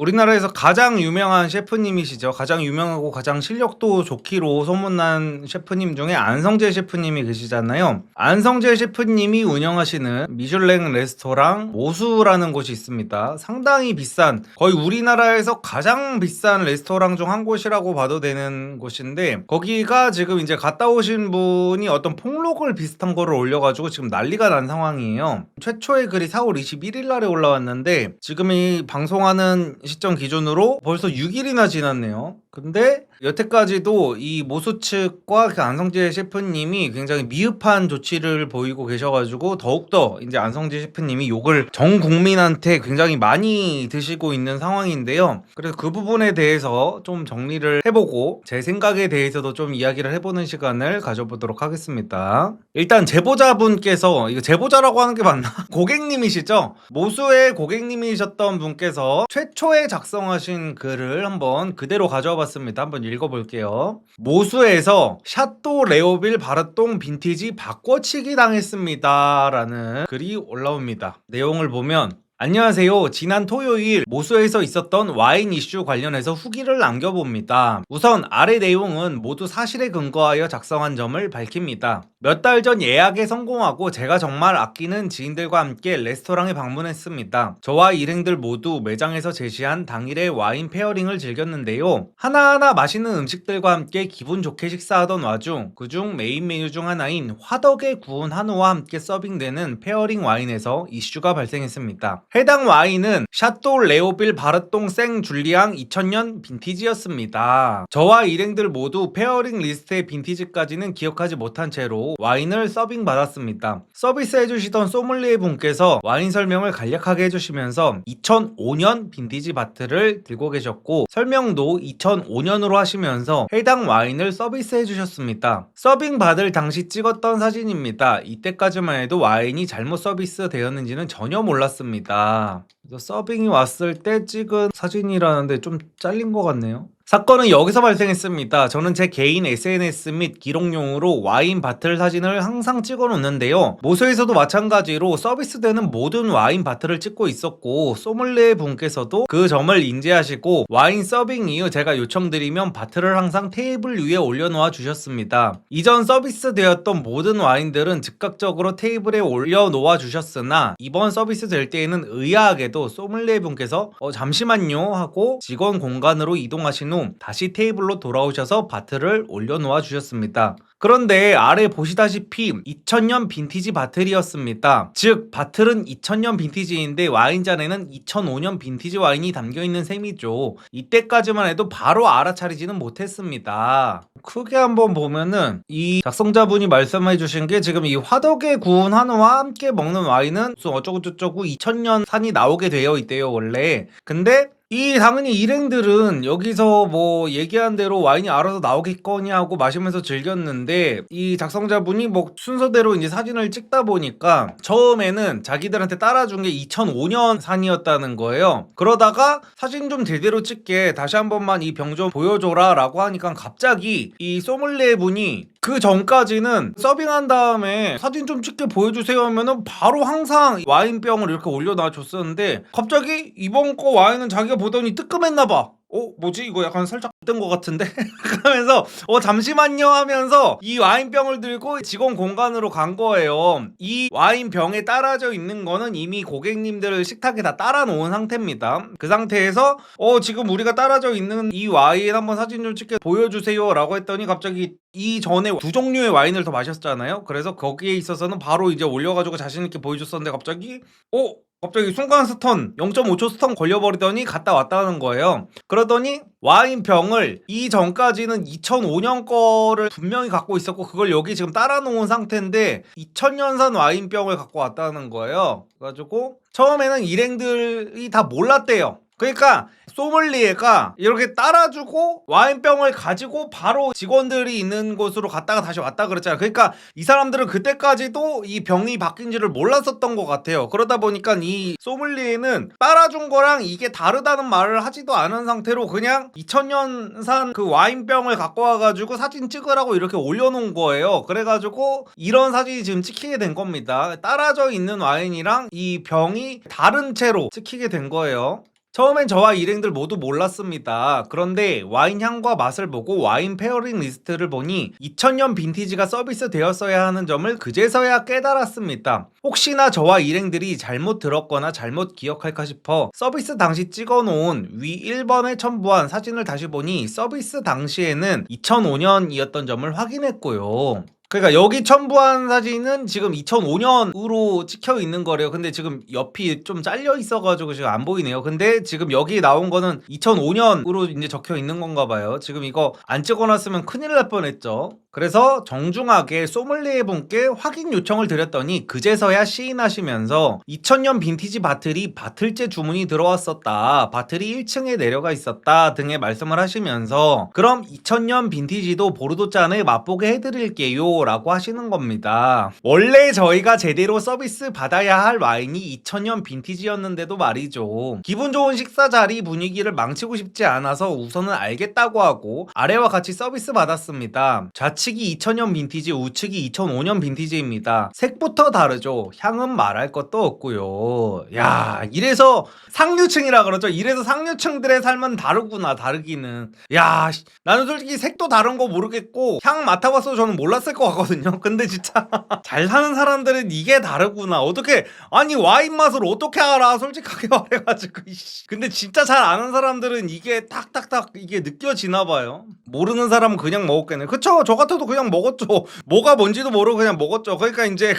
우리나라에서 가장 유명한 셰프님이시죠. 가장 유명하고 가장 실력도 좋기로 소문난 셰프님 중에 안성재 셰프님이 계시잖아요. 안성재 셰프님이 운영하시는 미슐랭 레스토랑 모수라는 곳이 있습니다. 상당히 비싼, 거의 우리나라에서 가장 비싼 레스토랑 중 한 곳이라고 봐도 되는 곳인데, 거기가 지금 이제 갔다 오신 분이 어떤 폭로글 비슷한 거를 올려가지고 지금 난리가 난 상황이에요. 최초의 글이 4월 21일 날에 올라왔는데 지금 이 방송하는 시점 기준으로 벌써 6일이나 지났네요. 근데 여태까지도 이 모수 측과 그 안성재 셰프님이 굉장히 미흡한 조치를 보이고 계셔가지고 더욱더 이제 안성재 셰프님이 욕을 전 국민한테 굉장히 많이 드시고 있는 상황인데요. 그래서 그 부분에 대해서 좀 정리를 해보고 제 생각에 대해서도 좀 이야기를 해보는 시간을 가져보도록 하겠습니다. 일단 제보자분께서, 이거 제보자라고 하는 게 맞나? 고객님이시죠? 모수의 고객님이셨던 분께서 최초에 작성하신 글을 한번 그대로 가져와 봤습니다. 한번 읽어볼게요. 모수에서 샤또 레오빌 바르똥 빈티지 바꿔치기 당했습니다 라는 글이 올라옵니다. 내용을 보면, 안녕하세요. 지난 토요일 모수에서 있었던 와인 이슈 관련해서 후기를 남겨봅니다. 우선 아래 내용은 모두 사실에 근거하여 작성한 점을 밝힙니다. 몇 달 전 예약에 성공하고 제가 정말 아끼는 지인들과 함께 레스토랑에 방문했습니다. 저와 일행들 모두 매장에서 제시한 당일의 와인 페어링을 즐겼는데요. 하나하나 맛있는 음식들과 함께 기분 좋게 식사하던 와중 그중 메인 메뉴 중 하나인 화덕에 구운 한우와 함께 서빙되는 페어링 와인에서 이슈가 발생했습니다. 해당 와인은 샤또 레오빌 바르똥 생 줄리앙 2000년 빈티지였습니다. 저와 일행들 모두 페어링 리스트의 빈티지까지는 기억하지 못한 채로 와인을 서빙 받았습니다. 서비스 해주시던 소믈리에 분께서 와인 설명을 간략하게 해주시면서 2005년 빈티지 바틀을 들고 계셨고 설명도 2005년으로 하시면서 해당 와인을 서비스 해주셨습니다. 서빙 받을 당시 찍었던 사진입니다. 이때까지만 해도 와인이 잘못 서비스 되었는지는 전혀 몰랐습니다. 그래서 서빙이 왔을 때 찍은 사진이라는데 좀 잘린 것 같네요. 사건은 여기서 발생했습니다. 저는 제 개인 SNS 및 기록용으로 와인 바틀 사진을 항상 찍어 놓는데요. 모수에서도 마찬가지로 서비스되는 모든 와인 바틀을 찍고 있었고 소믈리에 분께서도 그 점을 인지하시고 와인 서빙 이후 제가 요청드리면 바틀을 항상 테이블 위에 올려놓아 주셨습니다. 이전 서비스되었던 모든 와인들은 즉각적으로 테이블에 올려놓아 주셨으나 이번 서비스 될 때에는 의아하게도 소믈리에 분께서 잠시만요 하고 직원 공간으로 이동하신 후 다시 테이블로 돌아오셔서 바틀을 올려놓아 주셨습니다. 그런데 아래 보시다시피 2000년 빈티지 바틀이었습니다. 즉 바틀은 2000년 빈티지인데 와인잔에는 2005년 빈티지 와인이 담겨있는 셈이죠. 이때까지만 해도 바로 알아차리지는 못했습니다. 크게 한번 보면은 이 작성자분이 말씀해 주신 게 지금 이 화덕에 구운 한우와 함께 먹는 와인은 무슨 어쩌고저쩌고 2000년 산이 나오게 되어 있대요 원래. 근데 이 당연히 일행들은 여기서 뭐 얘기한 대로 와인이 알아서 나오겠거니 하고 마시면서 즐겼는데 이 작성자분이 뭐 순서대로 이제 사진을 찍다 보니까 처음에는 자기들한테 따라준 게 2005년 산이었다는 거예요. 그러다가 사진 좀 제대로 찍게 다시 한 번만 이 병 좀 보여줘라 라고 하니까 갑자기 이 소믈리에 분이 그 전까지는 서빙한 다음에 사진 좀 찍게 보여주세요 하면은 바로 항상 와인병을 이렇게 올려놔 줬었는데 갑자기 이번 거 와인은 자기가 보더니 뜨끔했나봐. 뭐지? 이거 약간 살짝 뜬 것 같은데? 하면서 잠시만요 하면서 이 와인병을 들고 직원 공간으로 간 거예요. 이 와인병에 따라져 있는 거는 이미 고객님들 식탁에 다 따라 놓은 상태입니다. 그 상태에서 지금 우리가 따라져 있는 이 와인 한번 사진 좀 찍게 보여주세요 라고 했더니 갑자기 이 전에 두 종류의 와인을 더 마셨잖아요. 그래서 거기에 있어서는 바로 이제 올려가지고 자신있게 보여줬었는데 갑자기 순간 스턴 0.5초 스턴 걸려버리더니 갔다 왔다는 거예요. 그러더니 와인병을 이 전까지는 2005년 거를 분명히 갖고 있었고 그걸 여기 지금 따라 놓은 상태인데 2000년산 와인병을 갖고 왔다는 거예요. 그래가지고 처음에는 일행들이 다 몰랐대요. 그러니까 소믈리에가 이렇게 따라주고 와인병을 가지고 바로 직원들이 있는 곳으로 갔다가 다시 왔다 그랬잖아요. 그러니까 이 사람들은 그때까지도 이 병이 바뀐지를 몰랐었던 것 같아요. 그러다 보니까 이 소믈리에는 따라준 거랑 이게 다르다는 말을 하지도 않은 상태로 그냥 2000년산 그 와인병을 갖고 와가지고 사진 찍으라고 이렇게 올려놓은 거예요. 그래가지고 이런 사진이 지금 찍히게 된 겁니다. 따라져 있는 와인이랑 이 병이 다른 채로 찍히게 된 거예요. 처음엔 저와 일행들 모두 몰랐습니다. 그런데 와인 향과 맛을 보고 와인 페어링 리스트를 보니 2000년 빈티지가 서비스 되었어야 하는 점을 그제서야 깨달았습니다. 혹시나 저와 일행들이 잘못 들었거나 잘못 기억할까 싶어 서비스 당시 찍어놓은 위 1번에 첨부한 사진을 다시 보니 서비스 당시에는 2005년이었던 점을 확인했고요. 그러니까 여기 첨부한 사진은 지금 2005년으로 찍혀 있는 거래요. 근데 지금 옆이 좀 잘려 있어가지고 지금 안 보이네요. 근데 지금 여기 나온 거는 2005년으로 이제 적혀 있는 건가 봐요. 지금 이거 안 찍어놨으면 큰일 날 뻔했죠. 그래서 정중하게 소믈리에 분께 확인 요청을 드렸더니 그제서야 시인하시면서 2000년 빈티지 바틀이 바틀째 주문이 들어왔었다, 바틀이 1층에 내려가 있었다 등의 말씀을 하시면서 그럼 2000년 빈티지도 보르도 잔을 맛보게 해드릴게요 라고 하시는 겁니다. 원래 저희가 제대로 서비스 받아야 할 와인이 2000년 빈티지였는데도 말이죠. 기분 좋은 식사 자리 분위기를 망치고 싶지 않아서 우선은 알겠다고 하고 아래와 같이 서비스 받았습니다. 좌측이 2000년 빈티지, 우측이 2005년 빈티지입니다. 색부터 다르죠. 향은 말할 것도 없고요. 야, 이래서 상류층이라 그러죠. 이래서 상류층들의 삶은 다르구나, 다르기는. 야, 나는 솔직히 색도 다른 거 모르겠고 향 맡아봤어도 저는 몰랐을 것 같거든요. 근데 진짜 잘 사는 사람들은 이게 다르구나. 어떻게, 아니 와인 맛을 어떻게 알아? 솔직하게 말해가지고. 근데 진짜 잘 아는 사람들은 이게 탁탁탁 이게 느껴지나 봐요. 모르는 사람은 그냥 먹었겠네. 그쵸? 저 같아도 그냥 먹었죠. 뭐가 뭔지도 모르고 그냥 먹었죠. 그러니까 이제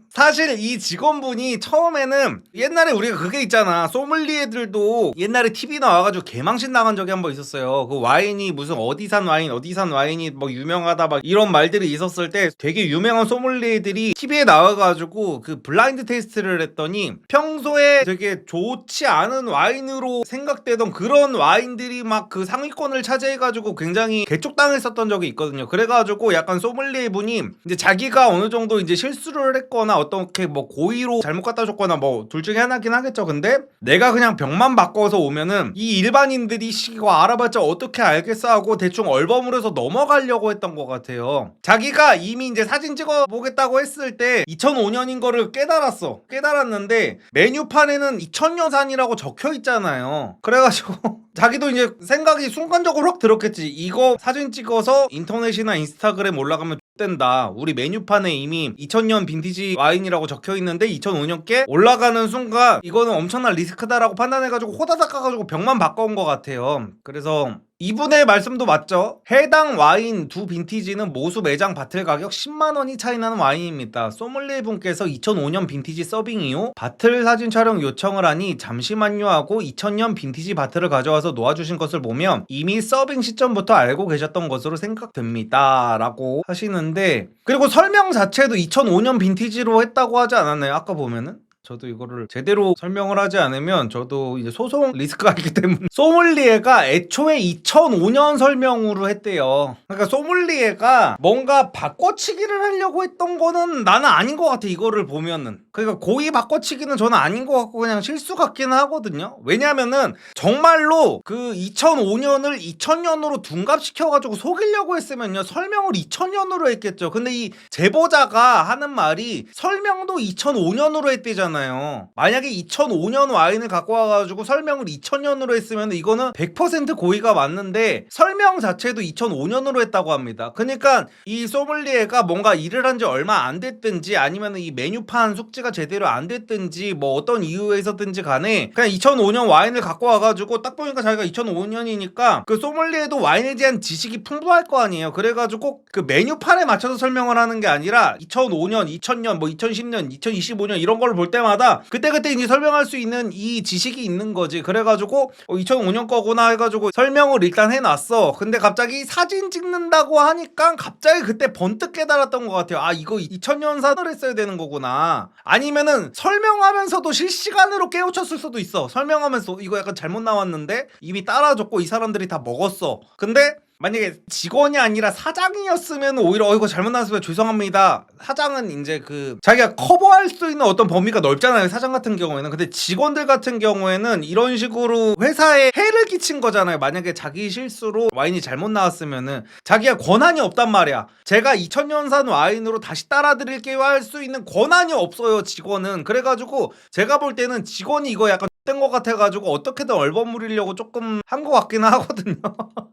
사실 이 직원분이 처음에는 옛날에 우리가 그게 있잖아. 소믈리에들도 옛날에 TV 나와가지고 개망신 나간 적이 한번 있었어요. 그 와인이 무슨 어디산 와인이 뭐 유명하다 막 이런 말들이 있었을 때 되게 유명한 소믈리에들이 TV에 나와가지고 그 블라인드 테이스트를 했더니 평소에 되게 좋지 않은 와인으로 생각되던 그런 와인들이 막 그 상위권을 차지해가지고 굉장히 개쪽당했었던 적이 있거든요. 그래가지고 약간 소믈리에 분이 이제 자기가 어느 정도 이제 실수를 했거나 어떻게 뭐 고의로 잘못 갖다 줬거나 뭐 둘 중에 하나긴 하겠죠. 근데 내가 그냥 병만 바꿔서 오면은 이 일반인들이 이거 알아봤자 어떻게 알겠어 하고 대충 얼버무려서 넘어가려고 했던 것 같아요. 자기가 이미 이제 사진 찍어 보겠다고 했을 때 2005년인 거를 깨달았는데 메뉴판에는 2000년산이라고 적혀 있잖아요. 그래가지고 자기도 이제 생각이 순간적으로 확 들었겠지. 이거 사진 찍어서 인터넷이나 인스타그램 올라가면 된다. 우리 메뉴판에 이미 2000년 빈티지 와인이라고 적혀 있는데 2005년께 올라가는 순간 이거는 엄청난 리스크다라고 판단해가지고 호다닥 가가지고 병만 바꿔온 것 같아요. 그래서 이분의 말씀도 맞죠? 해당 와인 두 빈티지는 모수 매장 바틀 가격 10만원이 차이나는 와인입니다. 소믈리에 분께서 2005년 빈티지 서빙 이후 바틀 사진 촬영 요청을 하니 잠시만요 하고 2000년 빈티지 바틀을 가져와서 놓아주신 것을 보면 이미 서빙 시점부터 알고 계셨던 것으로 생각됩니다 라고 하시는데, 그리고 설명 자체도 2005년 빈티지로 했다고 하지 않았나요? 아까 보면은? 저도 이거를 제대로 설명을 하지 않으면 저도 이제 소송 리스크가 있기 때문에 소믈리에가 애초에 2005년 설명으로 했대요. 그러니까 소믈리에가 뭔가 바꿔치기를 하려고 했던 거는 나는 아닌 것 같아. 이거를 보면은 그러니까 고의 바꿔치기는 저는 아닌 것 같고 그냥 실수 같기는 하거든요. 왜냐면은 정말로 그 2005년을 2000년으로 둔갑시켜가지고 속이려고 했으면요 설명을 2000년으로 했겠죠. 근데 이 제보자가 하는 말이 설명도 2005년으로 했대잖아. 만약에 2005년 와인을 갖고 와가지고 설명을 2000년으로 했으면 이거는 100% 고의가 맞는데 설명 자체도 2005년으로 했다고 합니다. 그러니까 이 소믈리에가 뭔가 일을 한 지 얼마 안 됐든지 아니면 이 메뉴판 숙지가 제대로 안 됐든지 뭐 어떤 이유에서든지 간에 그냥 2005년 와인을 갖고 와가지고 딱 보니까 자기가 2005년이니까 그 소믈리에도 와인에 대한 지식이 풍부할 거 아니에요. 그래가지고 그 메뉴판에 맞춰서 설명을 하는 게 아니라 2005년, 2000년, 뭐 2010년, 2025년 이런 걸 볼 때마다 그때그때 이제 설명할 수 있는 이 지식이 있는 거지. 그래가지고 2005년 거구나 해가지고 설명을 일단 해놨어. 근데 갑자기 사진 찍는다고 하니까 갑자기 그때 번뜩 깨달았던 것 같아요. 아 이거 2000년산을 했어야 되는 거구나. 아니면은 설명하면서도 실시간으로 깨우쳤을 수도 있어. 설명하면서 이거 약간 잘못 나왔는데 이미 따라줬고 이 사람들이 다 먹었어. 근데 만약에 직원이 아니라 사장이었으면 오히려 이거 잘못 나왔으면 죄송합니다. 사장은 이제 그 자기가 커버할 수 있는 어떤 범위가 넓잖아요. 사장 같은 경우에는. 근데 직원들 같은 경우에는 이런 식으로 회사에 해를 끼친 거잖아요. 만약에 자기 실수로 와인이 잘못 나왔으면은 자기가 권한이 없단 말이야. 제가 2000년산 와인으로 다시 따라드릴게요 할 수 있는 권한이 없어요. 직원은. 그래가지고 제가 볼 때는 직원이 이거 약간 된 것 같아가지고 어떻게든 얼버무리려고 조금 한 것 같기는 하거든요.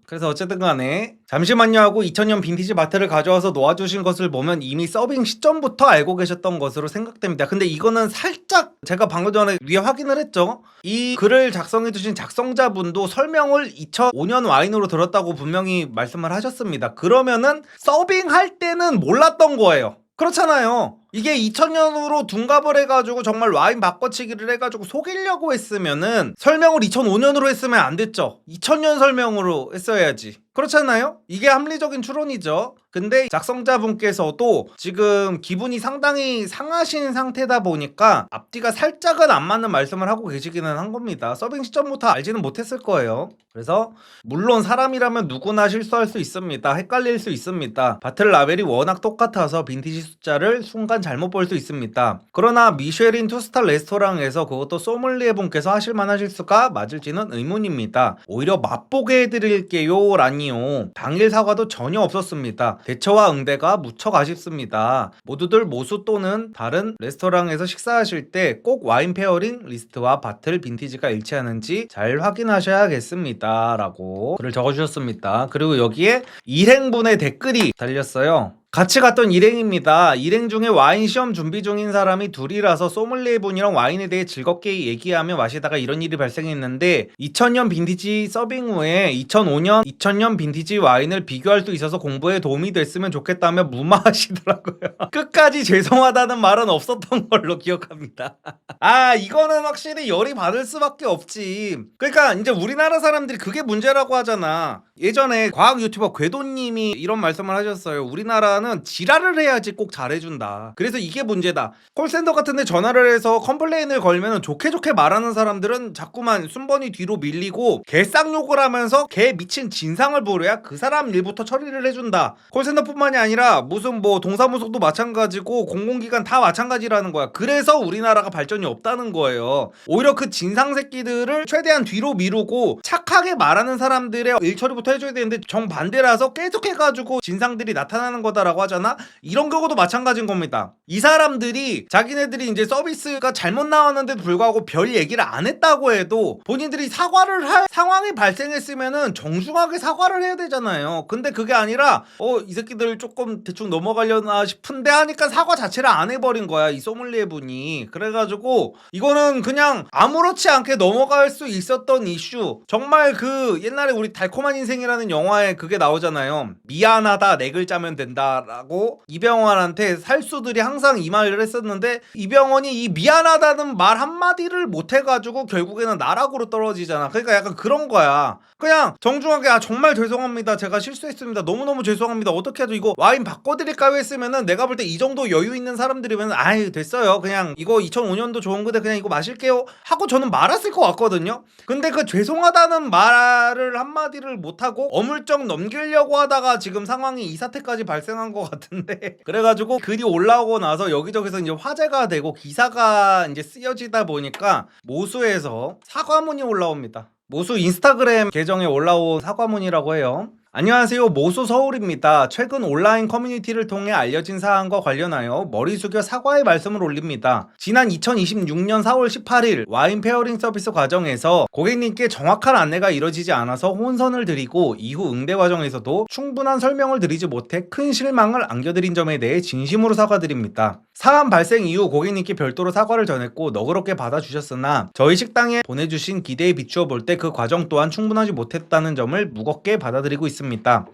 그래서 어쨌든 간에 잠시만요 하고 2000년 빈티지 마트를 가져와서 놓아주신 것을 보면 이미 서빙 시점부터 알고 계셨던 것으로 생각됩니다. 근데 이거는 살짝 제가 방금 전에 위에 확인을 했죠. 이 글을 작성해주신 작성자분도 설명을 2005년 와인으로 들었다고 분명히 말씀을 하셨습니다. 그러면은 서빙할 때는 몰랐던 거예요. 그렇잖아요. 이게 2000년으로 둔갑을 해가지고 정말 와인 바꿔치기를 해가지고 속이려고 했으면은 설명을 2005년으로 했으면 안 됐죠. 2000년 설명으로 했어야지. 그렇잖아요? 이게 합리적인 추론이죠. 근데 작성자분께서도 지금 기분이 상당히 상하신 상태다 보니까 앞뒤가 살짝은 안 맞는 말씀을 하고 계시기는 한 겁니다. 서빙 시점부터 알지는 못했을 거예요. 그래서 물론 사람이라면 누구나 실수할 수 있습니다. 헷갈릴 수 있습니다. 바틀 라벨이 워낙 똑같아서 빈티지 숫자를 순간 잘못 볼 수 있습니다. 그러나 미쉐린 투스타 레스토랑에서 그것도 소믈리에 분께서 하실만한 실수가 맞을지는 의문입니다. 오히려 맛보게 해드릴게요 라니요. 당일 사과도 전혀 없었습니다. 대처와 응대가 무척 아쉽습니다. 모두들 모수 또는 다른 레스토랑에서 식사하실 때 꼭 와인 페어링 리스트와 바틀 빈티지가 일치하는지 잘 확인하셔야겠습니다 라고 글을 적어주셨습니다. 그리고 여기에 일행분의 댓글이 달렸어요. 같이 갔던 일행입니다. 일행 중에 와인 시험 준비 중인 사람이 둘이라서 소믈리에 분이랑 와인에 대해 즐겁게 얘기하며 마시다가 이런 일이 발생했는데 2000년 빈티지 서빙 후에 2005년, 2000년 빈티지 와인을 비교할 수 있어서 공부에 도움이 됐으면 좋겠다며 무마하시더라고요. 끝까지 죄송하다는 말은 없었던 걸로 기억합니다. 아, 이거는 확실히 열이 받을 수밖에 없지. 그러니까 이제 우리나라 사람들이 그게 문제라고 하잖아. 예전에 과학 유튜버 궤도님이 이런 말씀을 하셨어요. 우리나라는 지랄을 해야지 꼭 잘해준다. 그래서 이게 문제다. 콜센터 같은 데 전화를 해서 컴플레인을 걸면 좋게 좋게 말하는 사람들은 자꾸만 순번이 뒤로 밀리고 개쌍욕을 하면서 개 미친 진상을 부려야 그 사람 일부터 처리를 해준다. 콜센터뿐만이 아니라 무슨 뭐 동사무소도 마찬가지고 공공기관 다 마찬가지라는 거야. 그래서 우리나라가 발전이 없다는 거예요. 오히려 그 진상 새끼들을 최대한 뒤로 미루고 착하게 말하는 사람들의 일처리부터 해줘야 되는데 정반대라서 계속해가지고 진상들이 나타나는 거다라고 하잖아. 이런 경우도 마찬가지인 겁니다. 이 사람들이 자기네들이 이제 서비스가 잘못 나왔는데도 불구하고 별 얘기를 안 했다고 해도 본인들이 사과를 할 상황이 발생했으면은 정중하게 사과를 해야 되잖아요. 근데 그게 아니라 이 새끼들 조금 대충 넘어가려나 싶은데 하니까 사과 자체를 안 해버린 거야, 이 소믈리에 분이. 그래가지고 이거는 그냥 아무렇지 않게 넘어갈 수 있었던 이슈. 정말 그 옛날에 우리 달콤한 인생이라는 영화에 그게 나오잖아요. 미안하다 네 글자면 된다라고 이병헌한테 살수들이 항상 이 말을 했었는데 이병헌이 이 미안하다는 말 한마디를 못해가지고 결국에는 나락으로 떨어지잖아. 그러니까 약간 그런 거야. 그냥 정중하게 정말 죄송합니다. 제가 실수했습니다. 너무너무 죄송합니다. 어떻게 해도 이거 와인 바꿔드릴까요 했으면은 내가 볼 때 이 정도 여유 있는 사람들이면 아유 됐어요. 그냥 이거 2005년도 좋은 거데 그냥 이거 마실게요 하고 저는 말았을 것 같거든요. 근데 그 죄송하다는 말을 한마디를 못하고 어물쩍 넘기려고 하다가 지금 상황이 이 사태까지 발생한 것 같은데 그래가지고 글이 올라오고 나서 여기저기서 이제 화제가 되고 기사가 이제 쓰여지다 보니까 모수에서 사과문이 올라옵니다. 모수 인스타그램 계정에 올라온 사과문이라고 해요. 안녕하세요. 모수 서울입니다. 최근 온라인 커뮤니티를 통해 알려진 사안과 관련하여 머리 숙여 사과의 말씀을 올립니다. 지난 2026년 4월 18일 와인 페어링 서비스 과정에서 고객님께 정확한 안내가 이뤄지지 않아서 혼선을 드리고 이후 응대 과정에서도 충분한 설명을 드리지 못해 큰 실망을 안겨드린 점에 대해 진심으로 사과드립니다. 사안 발생 이후 고객님께 별도로 사과를 전했고 너그럽게 받아주셨으나 저희 식당에 보내주신 기대에 비추어 볼 때 그 과정 또한 충분하지 못했다는 점을 무겁게 받아들이고 있습니다.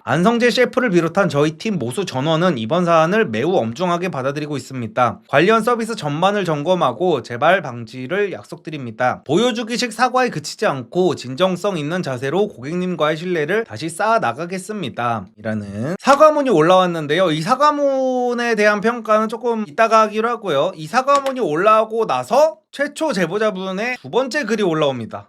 안성재 셰프를 비롯한 저희 팀 모수 전원은 이번 사안을 매우 엄중하게 받아들이고 있습니다. 관련 서비스 전반을 점검하고 재발 방지를 약속드립니다. 보여주기식 사과에 그치지 않고 진정성 있는 자세로 고객님과의 신뢰를 다시 쌓아 나가겠습니다. 이라는 사과문이 올라왔는데요. 이 사과문에 대한 평가는 조금 이따가 하기로 하고요. 이 사과문이 올라오고 나서 최초 제보자분의 두 번째 글이 올라옵니다.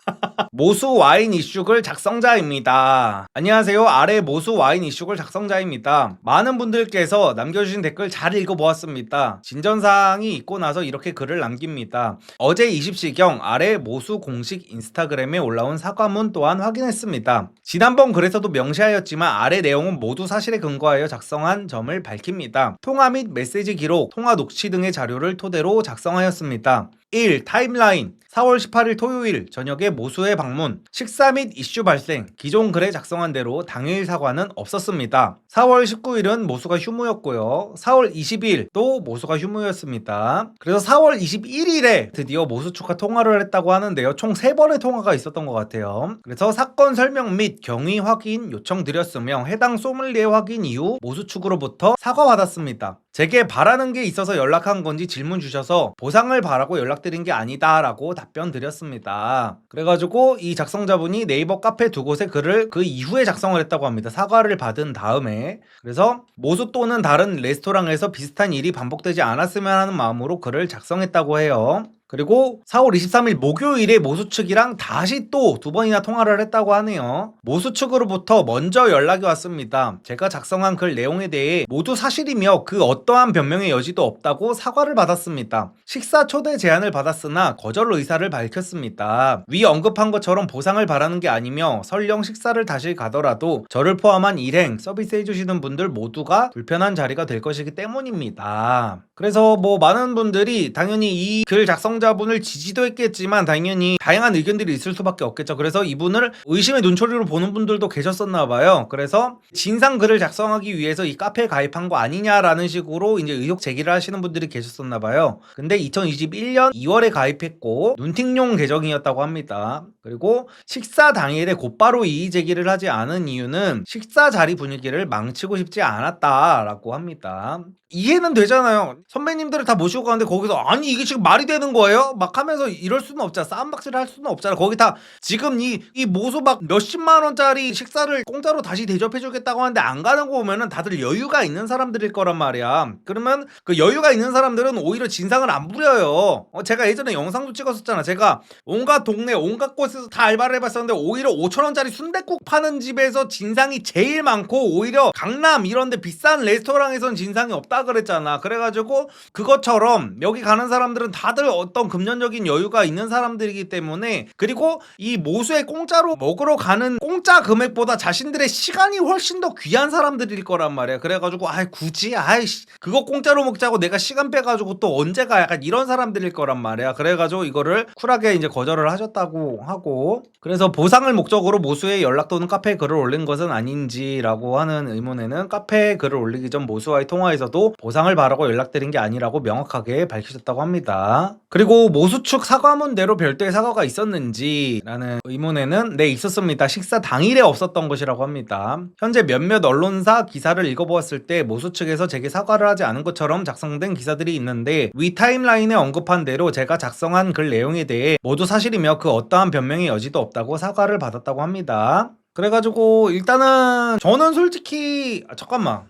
모수 와인 이슈글 작성자입니다. 안녕하세요. 아래 모수 와인 이슈글 작성자입니다. 많은 분들께서 남겨주신 댓글 잘 읽어보았습니다. 진전사항이 있고 나서 이렇게 글을 남깁니다. 어제 20시경 아래 모수 공식 인스타그램에 올라온 사과문 또한 확인했습니다. 지난번 글에서도 명시하였지만 아래 내용은 모두 사실에 근거하여 작성한 점을 밝힙니다. 통화 및 메시지 기록, 통화 녹취 등의 자료를 토대로 작성하였습니다. 1. 타임라인 4월 18일 토요일 저녁에 모수의 방문, 식사 및 이슈 발생, 기존 글에 작성한 대로 당일 사과는 없었습니다. 4월 19일은 모수가 휴무였고요. 4월 22일도 모수가 휴무였습니다. 그래서 4월 21일에 드디어 모수 측과 통화를 했다고 하는데요. 총 3번의 통화가 있었던 것 같아요. 그래서 사건 설명 및 경위 확인 요청드렸으며 해당 소믈리에 확인 이후 모수 측으로부터 사과받았습니다. 제게 바라는 게 있어서 연락한 건지 질문 주셔서 보상을 바라고 연락드린 게 아니다 라고 답변 드렸습니다. 그래가지고 이 작성자분이 네이버 카페 두 곳에 글을 그 이후에 작성을 했다고 합니다. 사과를 받은 다음에. 그래서 모수 또는 다른 레스토랑에서 비슷한 일이 반복되지 않았으면 하는 마음으로 글을 작성했다고 해요. 그리고 4월 23일 목요일에 모수 측이랑 다시 또 2번이나 통화를 했다고 하네요. 모수 측으로부터 먼저 연락이 왔습니다. 제가 작성한 글 내용에 대해 모두 사실이며 그 어떠한 변명의 여지도 없다고 사과를 받았습니다. 식사 초대 제안을 받았으나 거절 의사를 밝혔습니다. 위 언급한 것처럼 보상을 바라는 게 아니며 설령 식사를 다시 가더라도 저를 포함한 일행, 서비스 해주시는 분들 모두가 불편한 자리가 될 것이기 때문입니다. 그래서 뭐 많은 분들이 당연히 이 글 작성자분을 지지도 했겠지만 당연히 다양한 의견들이 있을 수밖에 없겠죠. 그래서 이분을 의심의 눈초리로 보는 분들도 계셨었나 봐요. 그래서 진상 글을 작성하기 위해서 이 카페에 가입한 거 아니냐라는 식으로 이제 의혹 제기를 하시는 분들이 계셨었나 봐요. 근데 2021년 2월에 가입했고 눈팅용 계정이었다고 합니다. 그리고 식사 당일에 곧바로 이의 제기를 하지 않은 이유는 식사 자리 분위기를 망치고 싶지 않았다라고 합니다. 이해는 되잖아요. 선배님들을 다 모시고 가는데 거기서 아니 이게 지금 말이 되는 거예요? 막 하면서 이럴 수는 없잖아. 싸움박질을 할 수는 없잖아. 거기 다 지금 이 모수 막 몇십만 원짜리 식사를 공짜로 다시 대접해주겠다고 하는데 안 가는 거 보면은 다들 여유가 있는 사람들일 거란 말이야. 그러면 그 여유가 있는 사람들은 오히려 진상을 안 부려요. 제가 예전에 영상도 찍었었잖아. 제가 온갖 동네 온갖 곳에서 다 알바를 해봤었는데 오히려 5,000원짜리 순댓국 파는 집에서 진상이 제일 많고 오히려 강남 이런데 비싼 레스토랑에선 진상이 없다 그랬잖아. 그래가지고 그것처럼 여기 가는 사람들은 다들 어떤 금전적인 여유가 있는 사람들이기 때문에 그리고 이 모수에 공짜로 먹으러 가는 공짜 금액보다 자신들의 시간이 훨씬 더 귀한 사람들일 거란 말이야. 그래가지고 굳이 그거 공짜로 먹자고 내가 시간 빼가지고 또 언제 가 약간 이런 사람들일 거란 말이야. 그래가지고 이거를 쿨하게 이제 거절을 하셨다고 하고 그래서 보상을 목적으로 모수에 연락 또는 카페에 글을 올린 것은 아닌지라고 하는 의문에는 카페에 글을 올리기 전 모수와의 통화에서도 보상을 바라고 연락드린 게 아니라고 명확하게 밝히셨다고 합니다. 그리고 모수 측 사과문대로 별도의 사과가 있었는지라는 의문에는 네 있었습니다. 식사 당일에 없었던 것이라고 합니다. 현재 몇몇 언론사 기사를 읽어보았을 때 모수 측에서 제게 사과를 하지 않은 것처럼 작성된 기사들이 있는데 위 타임라인에 언급한 대로 제가 작성한 글 내용에 대해 모두 사실이며 그 어떠한 변명의 여지도 없다고 사과를 받았다고 합니다. 그래가지고 일단은 저는 솔직히 잠깐만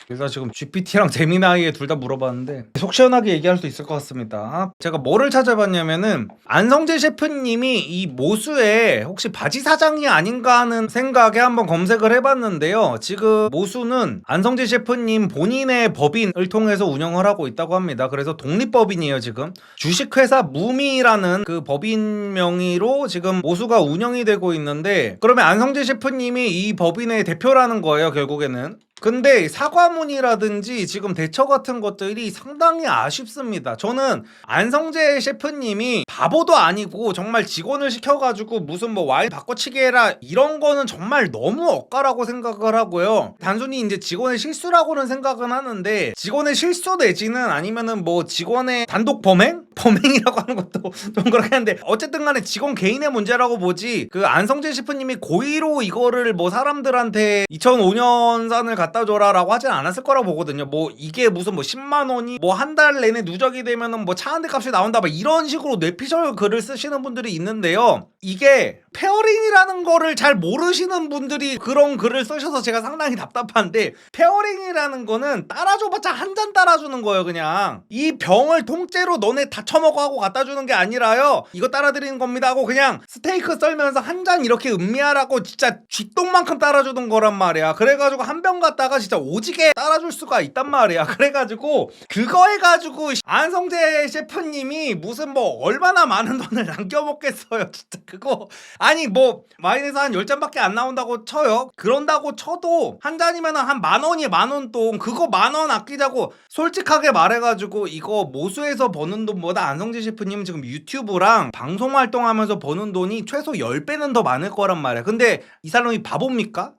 그래서 지금 GPT랑 제미나이에 둘 다 물어봤는데 속 시원하게 얘기할 수 있을 것 같습니다. 제가 뭐를 찾아봤냐면은 안성재 셰프님이 이 모수에 혹시 바지 사장이 아닌가 하는 생각에 한번 검색을 해봤는데요. 지금 모수는 안성재 셰프님 본인의 법인을 통해서 운영을 하고 있다고 합니다. 그래서 독립법인이에요. 지금 주식회사 무미라는 그 법인 명의로 지금 모수가 운영이 되고 있는데 그러면 안성재 셰프님이 이 법인의 대표라는 거예요. 결국에는. 근데 사과문이라든지 지금 대처 같은 것들이 상당히 아쉽습니다. 저는 안성재 셰프님이 바보도 아니고 정말 직원을 시켜가지고 무슨 뭐 와인 바꿔치기 해라 이런 거는 정말 너무 억까라고 생각을 하고요. 단순히 이제 직원의 실수라고는 생각은 하는데 직원의 실수 내지는 아니면은 뭐 직원의 단독 범행? 범행이라고 하는 것도 좀 그렇긴 한데 어쨌든 간에 직원 개인의 문제라고 보지 그 안성재 셰프님이 고의로 이거를 뭐 사람들한테 2005년산을 갖다 줘라 라고 하진 않았을 거라고 보거든요. 뭐 이게 무슨 뭐 10만 원이 뭐 한 달 내내 누적이 되면은 뭐 차 한 대 값이 나온다 막 이런 식으로 뇌피셜 글을 쓰시는 분들이 있는데요. 이게 페어링이라는 거를 잘 모르시는 분들이 그런 글을 쓰셔서 제가 상당히 답답한데 페어링이라는 거는 따라줘봤자 한 잔 따라주는 거예요. 그냥 이 병을 통째로 너네 다 처먹어 하고 갖다 주는 게 아니라요. 이거 따라드리는 겁니다 하고 그냥 스테이크 썰면서 한 잔 이렇게 음미하라고 진짜 쥐똥만큼 따라주는 거란 말이야. 그래가지고 한 병 갖다 갖다가 진짜 오지게 따라줄 수가 있단 말이야. 그래가지고 그거 해가지고 안성재 셰프님이 무슨 뭐 얼마나 많은 돈을 남겨먹겠어요. 진짜 그거 아니 뭐 마이너스 한 10잔밖에 안 나온다고 쳐요. 그런다고 쳐도 한 잔이면 한 10,000원이 10,000원 돈, 그거 10,000원 아끼자고 솔직하게 말해가지고 이거 모수에서 버는 돈보다 안성재 셰프님은 지금 유튜브랑 방송 활동하면서 버는 돈이 최소 10배는 더 많을 거란 말이야. 근데 이 사람이 바보입니까?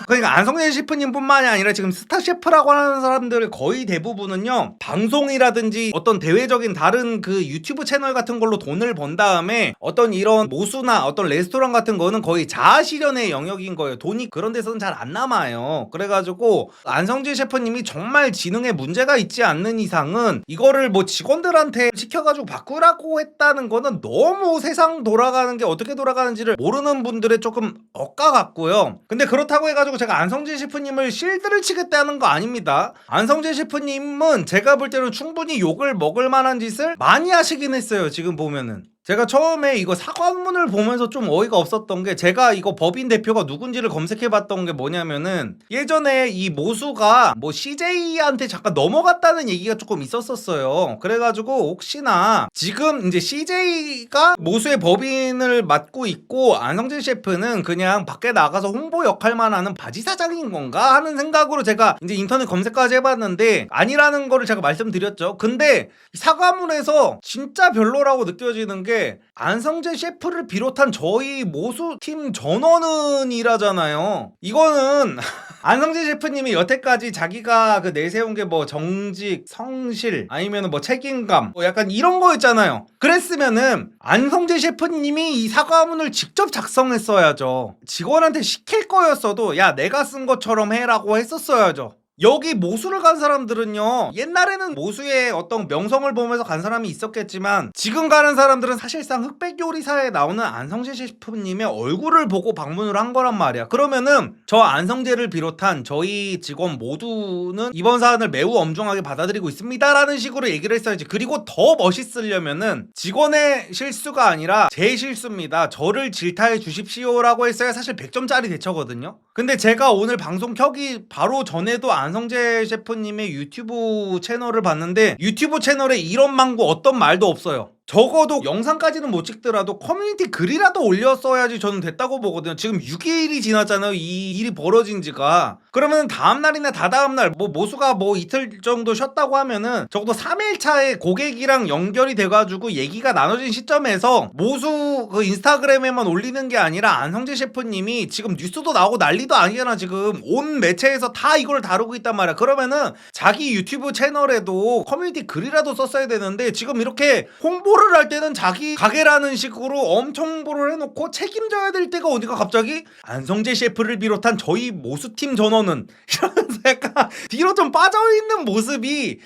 그러니까 안성재 셰프님 뿐만이 아니라 지금 스타 셰프라고 하는 사람들 거의 대부분은요, 방송이라든지 어떤 대외적인 다른 그 유튜브 채널 같은 걸로 돈을 번 다음에 어떤 이런 모수나 어떤 레스토랑 같은 거는 거의 자아실현의 영역인 거예요. 돈이 그런 데서는 잘 안 남아요. 그래가지고 안성재 셰프님이 정말 지능에 문제가 있지 않는 이상은 이거를 뭐 직원들한테 시켜가지고 바꾸라고 했다는 거는 너무 세상 돌아가는 게 어떻게 돌아가는지를 모르는 분들의 조금 억까 같고요. 근데 그렇다고 해가지고 제가 안성재 셰프님을 실드를 치겠다는 거 아닙니다. 안성재 셰프님은 제가 볼 때는 충분히 욕을 먹을 만한 짓을 많이 하시긴 했어요. 지금 보면은 제가 처음에 이거 사과문을 보면서 좀 어이가 없었던 게, 제가 이거 법인 대표가 누군지를 검색해봤던 게 뭐냐면은 예전에 이 모수가 뭐 CJ한테 잠깐 넘어갔다는 얘기가 조금 있었었어요. 그래가지고 혹시나 지금 이제 CJ가 모수의 법인을 맡고 있고 안성재 셰프는 그냥 밖에 나가서 홍보 역할만 하는 바지 사장인 건가 하는 생각으로 제가 이제 인터넷 검색까지 해봤는데 아니라는 거를 제가 말씀드렸죠. 근데 사과문에서 진짜 별로라고 느껴지는 게, 안성재 셰프를 비롯한 저희 모수팀 전원은 이라잖아요. 이거는 안성재 셰프님이 여태까지 자기가 그 내세운 게 뭐 정직, 성실, 아니면 뭐 책임감, 뭐 약간 이런 거였잖아요. 그랬으면은 안성재 셰프님이 이 사과문을 직접 작성했어야죠. 직원한테 시킬 거였어도 야 내가 쓴 것처럼 해라고 했었어야죠. 여기 모수를 간 사람들은요, 옛날에는 모수의 어떤 명성을 보면서 간 사람이 있었겠지만 지금 가는 사람들은 사실상 흑백 요리사에 나오는 안성재 셰프님의 얼굴을 보고 방문을 한 거란 말이야. 그러면은 저 안성재를 비롯한 저희 직원 모두는 이번 사안을 매우 엄중하게 받아들이고 있습니다 라는 식으로 얘기를 했어야지. 그리고 더 멋있으려면은 직원의 실수가 아니라 제 실수입니다, 저를 질타해 주십시오 라고 했어야 사실 100점짜리 대처거든요. 근데 제가 오늘 방송 켜기 바로 전에도 안성재 셰프님의 유튜브 채널을 봤는데 유튜브 채널에 이런 망구 어떤 말도 없어요. 적어도 영상까지는 못 찍더라도 커뮤니티 글이라도 올렸어야지 저는 됐다고 보거든요. 지금 6일이 지났잖아요, 이 일이 벌어진 지가. 그러면 다음날이나 다다음날 뭐 모수가 뭐 이틀 정도 쉬었다고 하면은 적어도 3일차에 고객이랑 연결이 돼가지고 얘기가 나눠진 시점에서 모수 그 인스타그램에만 올리는 게 아니라 안성재 셰프님이 지금 뉴스도 나오고 난리도 아니잖아. 지금 온 매체에서 다 이걸 다루고 있단 말이야. 그러면은 자기 유튜브 채널에도 커뮤니티 글이라도 썼어야 되는데 지금 이렇게 홍보를 할 때는 자기 가게라는 식으로 엄청 홍보를 해놓고 책임져야 될 때가 어디가 갑자기 안성재 셰프를 비롯한 저희 모수팀 전원은 이러면서 약간 뒤로 좀 빠져있는 모습이,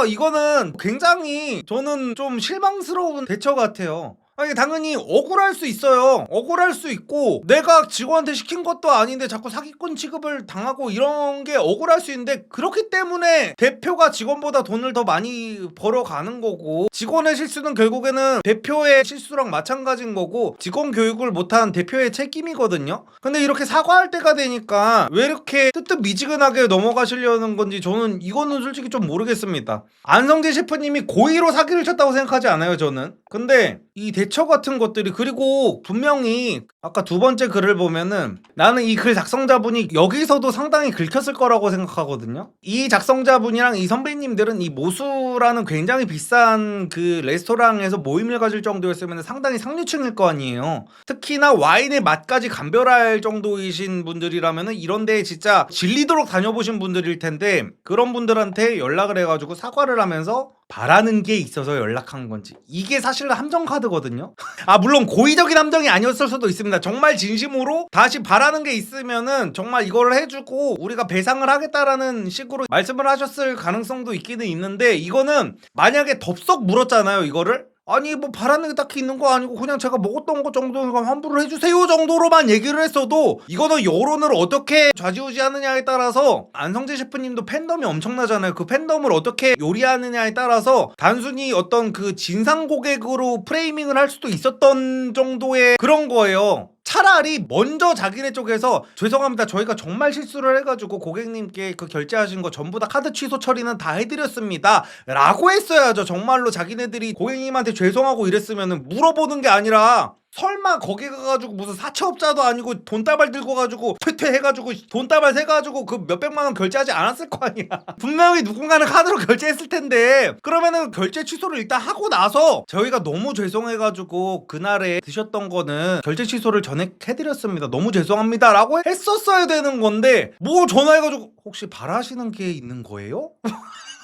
이거는 굉장히 저는 좀 실망스러운 대처 같아요. 아니 당연히 억울할 수 있어요. 억울할 수 있고 내가 직원한테 시킨 것도 아닌데 자꾸 사기꾼 취급을 당하고 이런 게 억울할 수 있는데, 그렇기 때문에 대표가 직원보다 돈을 더 많이 벌어가는 거고 직원의 실수는 결국에는 대표의 실수랑 마찬가지인 거고 직원 교육을 못한 대표의 책임이거든요. 근데 이렇게 사과할 때가 되니까 왜 이렇게 뜨뜻미지근하게 넘어가시려는 건지 저는 이거는 솔직히 좀 모르겠습니다. 안성재 셰프님이 고의로 사기를 쳤다고 생각하지 않아요 저는. 근데 이 대처 같은 것들이, 그리고 분명히 아까 두 번째 글을 보면은 나는 이 글 작성자분이 여기서도 상당히 긁혔을 거라고 생각하거든요. 이 작성자분이랑 이 선배님들은 이 모수라는 굉장히 비싼 그 레스토랑에서 모임을 가질 정도였으면 상당히 상류층일 거 아니에요. 특히나 와인의 맛까지 감별할 정도이신 분들이라면은 이런 데에 진짜 질리도록 다녀보신 분들일 텐데, 그런 분들한테 연락을 해가지고 사과를 하면서 바라는 게 있어서 연락한 건지, 이게 사실 함정 카드거든요. 물론 고의적인 함정이 아니었을 수도 있습니다. 정말 진심으로 다시 바라는 게 있으면은 정말 이걸 해주고 우리가 배상을 하겠다라는 식으로 말씀을 하셨을 가능성도 있기는 있는데, 이거는 만약에 덥석 물었잖아요 이거를. 아니 뭐 바라는 게 딱히 있는 거 아니고 그냥 제가 먹었던 것 정도니까 환불을 해주세요 정도로만 얘기를 했어도, 이거는 여론을 어떻게 좌지우지하느냐에 따라서 안성재 셰프님도 팬덤이 엄청나잖아요. 그 팬덤을 어떻게 요리하느냐에 따라서 단순히 어떤 그 진상 고객으로 프레이밍을 할 수도 있었던 정도의 그런 거예요. 차라리 먼저 자기네 쪽에서 죄송합니다, 저희가 정말 실수를 해가지고 고객님께 그 결제하신 거 전부 다 카드 취소 처리는 다 해드렸습니다 라고 했어야죠. 정말로 자기네들이 고객님한테 죄송하고 이랬으면 물어보는 게 아니라 설마 거기 가가지고 무슨 사채업자도 아니고 돈다발 들고 가지고 퇴퇴해가지고 돈다발 세가지고 그 몇백만 원 결제하지 않았을 거 아니야. 분명히 누군가는 카드로 결제했을 텐데 그러면은 결제 취소를 일단 하고 나서 저희가 너무 죄송해가지고 그날에 드셨던 거는 결제 취소를 전액해드렸습니다, 너무 죄송합니다 라고 했었어야 되는 건데 뭐 전화해가지고 혹시 바라시는 게 있는 거예요?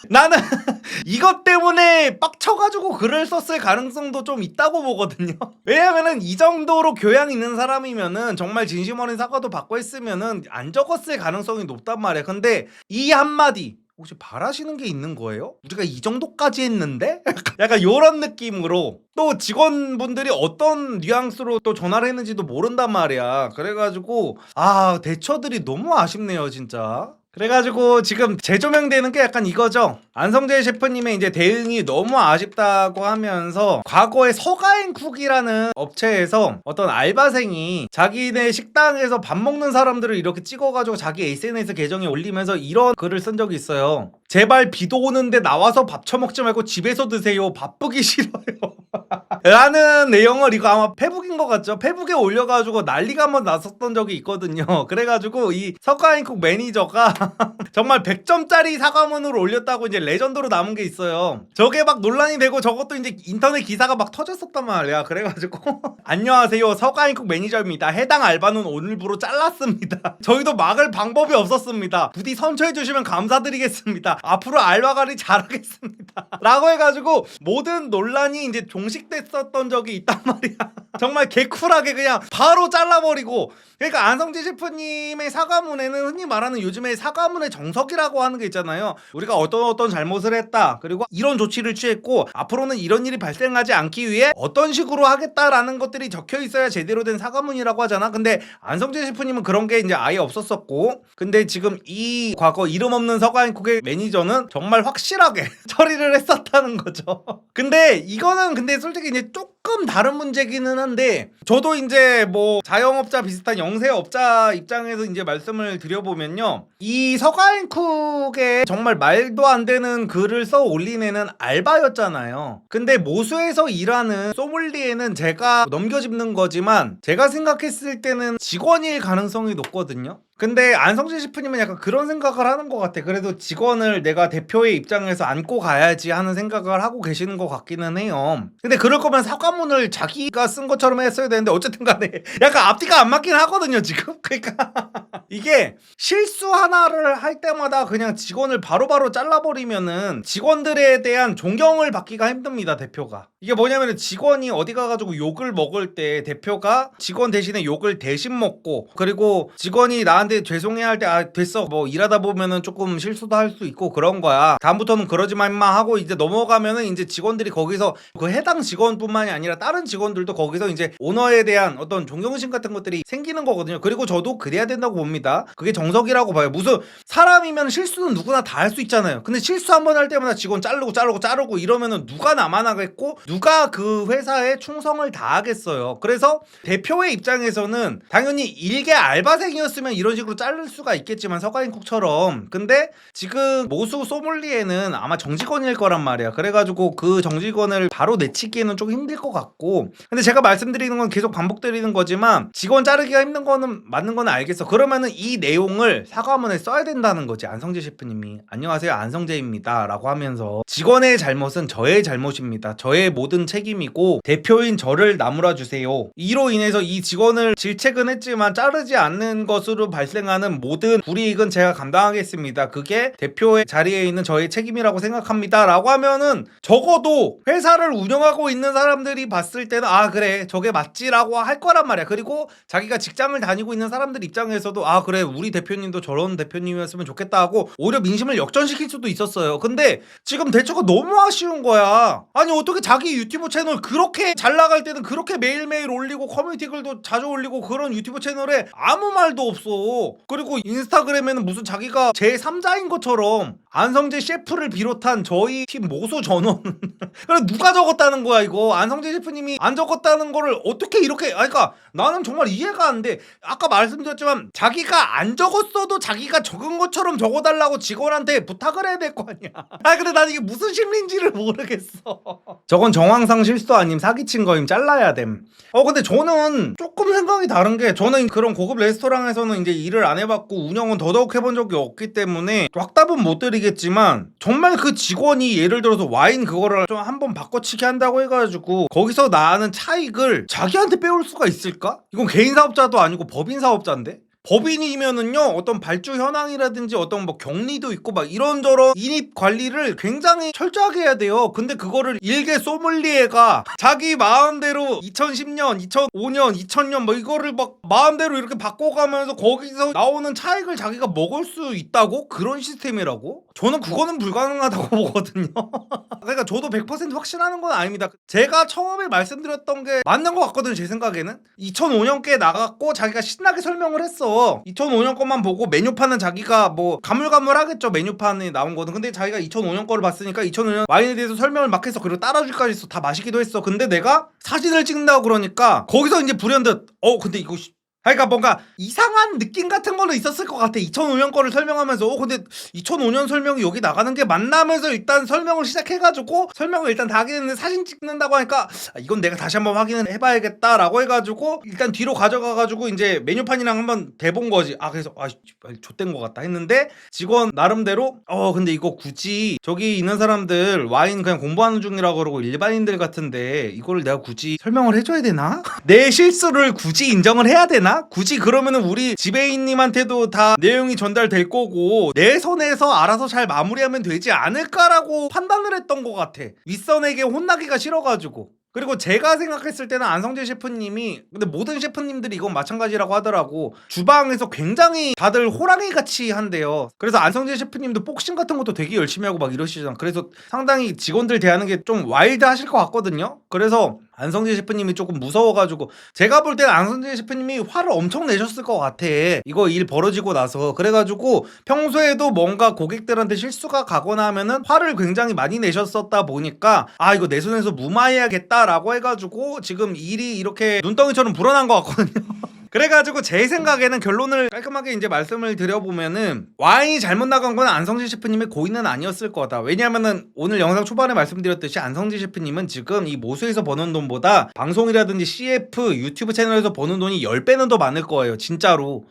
나는 이것 때문에 빡쳐가지고 글을 썼을 가능성도 좀 있다고 보거든요. 왜냐면은 이 정도로 교양 있는 사람이면은 정말 진심 어린 사과도 받고 했으면은 안 적었을 가능성이 높단 말이야. 근데 이 한마디 혹시 바라시는 게 있는 거예요? 우리가 이 정도까지 했는데? 약간 요런 느낌으로 또 직원분들이 어떤 뉘앙스로 또 전화를 했는지도 모른단 말이야. 그래가지고 대처들이 너무 아쉽네요 진짜. 그래가지고 지금 재조명되는 게 약간 이거죠. 안성재 셰프님의 이제 대응이 너무 아쉽다고 하면서 과거에 서가앤쿡이라는 업체에서 어떤 알바생이 자기네 식당에서 밥 먹는 사람들을 이렇게 찍어가지고 자기 SNS 계정에 올리면서 이런 글을 쓴 적이 있어요. 제발 비도 오는데 나와서 밥 처먹지 말고 집에서 드세요. 바쁘기 싫어요. 라는 내용을 이거 아마 페북인 것 같죠? 페북에 올려가지고 난리가 한번 났었던 적이 있거든요. 그래가지고 이 서가앤쿡 매니저가 정말 100점짜리 사과문을 올렸다고 이제 레전드로 남은 게 있어요. 저게 막 논란이 되고 저것도 이제 인터넷 기사가 막 터졌었단 말이야. 그래가지고 안녕하세요, 서가앤쿡 매니저입니다. 해당 알바는 오늘부로 잘랐습니다. 저희도 막을 방법이 없었습니다. 부디 선처해 주시면 감사드리겠습니다. 앞으로 알바 관리 잘하겠습니다. 라고 해가지고 모든 논란이 이제 종식됐었던 적이 있단 말이야. 정말 개쿨하게 그냥 바로 잘라버리고. 그러니까 안성재 셰프님의 사과문에는 흔히 말하는 요즘에 사과문의 정석이라고 하는 게 있잖아요. 우리가 어떤 잘못을 했다, 그리고 이런 조치를 취했고 앞으로는 이런 일이 발생하지 않기 위해 어떤 식으로 하겠다라는 것들이 적혀 있어야 제대로 된 사과문이라고 하잖아. 근데 안성재 셰프님은 그런 게 이제 아예 없었었고, 근데 지금 이 과거 이름 없는 서가앤쿡의 매니저는 정말 확실하게 처리를 했었다는 거죠. 근데 이거는 근데 솔직히 이제 조금 다른 문제기는 한데, 저도 이제 뭐 자영업자 비슷한 영세업자 입장에서 이제 말씀을 드려보면요, 이 서가앤쿡에 정말 말도 안 되는 글을 써 올린 애는 알바였잖아요. 근데 모수에서 일하는 소믈리에는 제가 넘겨짚는 거지만 제가 생각했을 때는 직원일 가능성이 높거든요. 근데 안성재 셰프님은 약간 그런 생각을 하는 것 같아. 그래도 직원을 내가 대표의 입장에서 안고 가야지 하는 생각을 하고 계시는 것 같기는 해요. 근데 그럴 거면 사과문을 자기가 쓴 것처럼 했어야 되는데 어쨌든 간에 약간 앞뒤가 안 맞긴 하거든요 지금. 그러니까 이게 실수 하나를 할 때마다 그냥 직원을 바로바로 잘라버리면은 직원들에 대한 존경을 받기가 힘듭니다 대표가. 이게 뭐냐면은 직원이 어디 가가지고 욕을 먹을 때 대표가 직원 대신에 욕을 대신 먹고, 그리고 직원이 나한테 죄송해야 할 때 됐어, 뭐 일하다 보면은 조금 실수도 할 수 있고 그런 거야, 다음부터는 그러지 마 임마 하고 이제 넘어가면은 이제 직원들이 거기서 그 해당 직원뿐만이 아니라 다른 직원들도 거기서 이제 오너에 대한 어떤 존경심 같은 것들이 생기는 거거든요. 그리고 저도 그래야 된다고 봅니다. 그게 정석이라고 봐요. 무슨 사람이면 실수는 누구나 다 할 수 있잖아요. 근데 실수 한 번 할 때마다 직원 자르고 이러면은 누가 남아나겠고 누가 그 회사에 충성을 다하겠어요. 그래서 대표의 입장에서는 당연히 일개 알바생이었으면 이런 식으로 자를 수가 있겠지만 서가인쿡처럼, 근데 지금 모수 소믈리에는 아마 정직원일 거란 말이야. 그래가지고 그 정직원을 바로 내치기에는 좀 힘들 것 같고, 근데 제가 말씀드리는 건 계속 반복드리는 거지만 직원 자르기가 힘든 거는 맞는 건 알겠어. 그러면은 이 내용을 사과문에 써야 된다는 거지. 안성재 셰프님이 안녕하세요 안성재입니다 라고 하면서 직원의 잘못은 저의 잘못입니다, 저의 모든 책임이고 대표인 저를 나무라 주세요, 이로 인해서 이 직원을 질책은 했지만 자르지 않는 것으로 발생하는 모든 불이익은 제가 감당하겠습니다, 그게 대표의 자리에 있는 저의 책임이라고 생각합니다 라고 하면은 적어도 회사를 운영하고 있는 사람들이 봤을 때는 그래 저게 맞지라고 할 거란 말이야. 그리고 자기가 직장을 다니고 있는 사람들 입장에서도 아 그래 우리 대표님도 저런 대표님이었으면 좋겠다 하고 오히려 민심을 역전시킬 수도 있었어요. 근데 지금 대처가 너무 아쉬운 거야. 아니 어떻게 자기 유튜브 채널 그렇게 잘 나갈 때는 그렇게 매일매일 올리고 커뮤니티 글도 자주 올리고 그런 유튜브 채널에 아무 말도 없어. 그리고 인스타그램에는 무슨 자기가 제3자인 것처럼 안성재 셰프를 비롯한 저희 팀 모수 전원 그래 누가 적었다는 거야 이거. 안성재 셰프님이 안 적었다는 거를 어떻게 이렇게 그러니까 나는 정말 이해가 안 돼. 아까 말씀드렸지만 자기가 안 적었어도 자기가 적은 것처럼 적어달라고 직원한테 부탁을 해야 될 거 아니야. 아 근데 난 이게 무슨 심리인지를 모르겠어. 저건 정황상 실수 아님 사기친 거임 잘라야 됨. 근데 저는 조금 생각이 다른 게 저는 그런 고급 레스토랑에서는 이제 일을 안 해봤고 운영은 더더욱 해본 적이 없기 때문에 확답은 못 드리겠지만 정말 그 직원이 예를 들어서 와인 그거를 좀 한번 바꿔치기 한다고 해가지고 거기서 나는 차익을 자기한테 빼올 수가 있을까? 이건 개인 사업자도 아니고 법인 사업자인데? 법인이면은요 어떤 발주 현황이라든지 어떤 뭐 격리도 있고 막 이런저런 인입 관리를 굉장히 철저하게 해야 돼요. 근데 그거를 일개 소믈리에가 자기 마음대로 2010년, 2005년, 2000년 뭐 이거를 막 마음대로 이렇게 바꿔가면서 거기서 나오는 차익을 자기가 먹을 수 있다고? 그런 시스템이라고? 저는 그거는 불가능하다고 보거든요. 그러니까 저도 100% 확신하는 건 아닙니다. 제가 처음에 말씀드렸던 게 맞는 것 같거든요. 제 생각에는 2005년께 나갔고 자기가 신나게 설명을 했어. 2005년 것만 보고 메뉴판은 자기가 뭐 가물가물하겠죠. 메뉴판에 나온 거는. 근데 자기가 2005년 거를 봤으니까 2005년 와인에 대해서 설명을 막 했어. 그리고 따라줄까지 했어. 다 마시기도 했어. 근데 내가 사진을 찍는다고 그러니까 거기서 이제 불현듯 근데 이거 그러니까 뭔가 이상한 느낌 같은 거는 있었을 것 같아. 2005년 거를 설명하면서 근데 2005년 설명이 여기 나가는 게 맞나면서 일단 설명을 시작해가지고 설명을 일단 다 하겠는데 사진 찍는다고 하니까 이건 내가 다시 한번 확인을 해봐야겠다라고 해가지고 일단 뒤로 가져가가지고 이제 메뉴판이랑 한번 대본 거지. 그래서 좆된 것 같다 했는데 직원 나름대로 근데 이거 굳이 저기 있는 사람들 와인 그냥 공부하는 중이라고 그러고 일반인들 같은데 이거를 내가 굳이 설명을 해줘야 되나? 내 실수를 굳이 인정을 해야 되나? 굳이 그러면은 우리 지배인님한테도 다 내용이 전달될 거고 내 선에서 알아서 잘 마무리하면 되지 않을까라고 판단을 했던 것 같아. 윗선에게 혼나기가 싫어가지고. 그리고 제가 생각했을 때는 안성재 셰프님이 근데 모든 셰프님들이 이건 마찬가지라고 하더라고. 주방에서 굉장히 다들 호랑이 같이 한대요. 그래서 안성재 셰프님도 복싱 같은 것도 되게 열심히 하고 막 이러시잖아. 그래서 상당히 직원들 대하는 게 좀 와일드 하실 것 같거든요. 그래서 안성재 셰프님이 조금 무서워가지고 제가 볼 때는 안성재 셰프님이 화를 엄청 내셨을 것 같아. 이거 일 벌어지고 나서. 그래가지고 평소에도 뭔가 고객들한테 실수가 가거나 하면은 화를 굉장히 많이 내셨었다 보니까 이거 내 손에서 무마해야겠다 라고 해가지고 지금 일이 이렇게 눈덩이처럼 불어난 것 같거든요. 그래가지고 제 생각에는 결론을 깔끔하게 이제 말씀을 드려보면은 와인이 잘못 나간 건 안성재 셰프님의 고의는 아니었을 거다. 왜냐면은 오늘 영상 초반에 말씀드렸듯이 안성재 셰프님은 지금 이 모수에서 버는 돈보다 방송이라든지 CF 유튜브 채널에서 버는 돈이 10배는 더 많을 거예요. 진짜로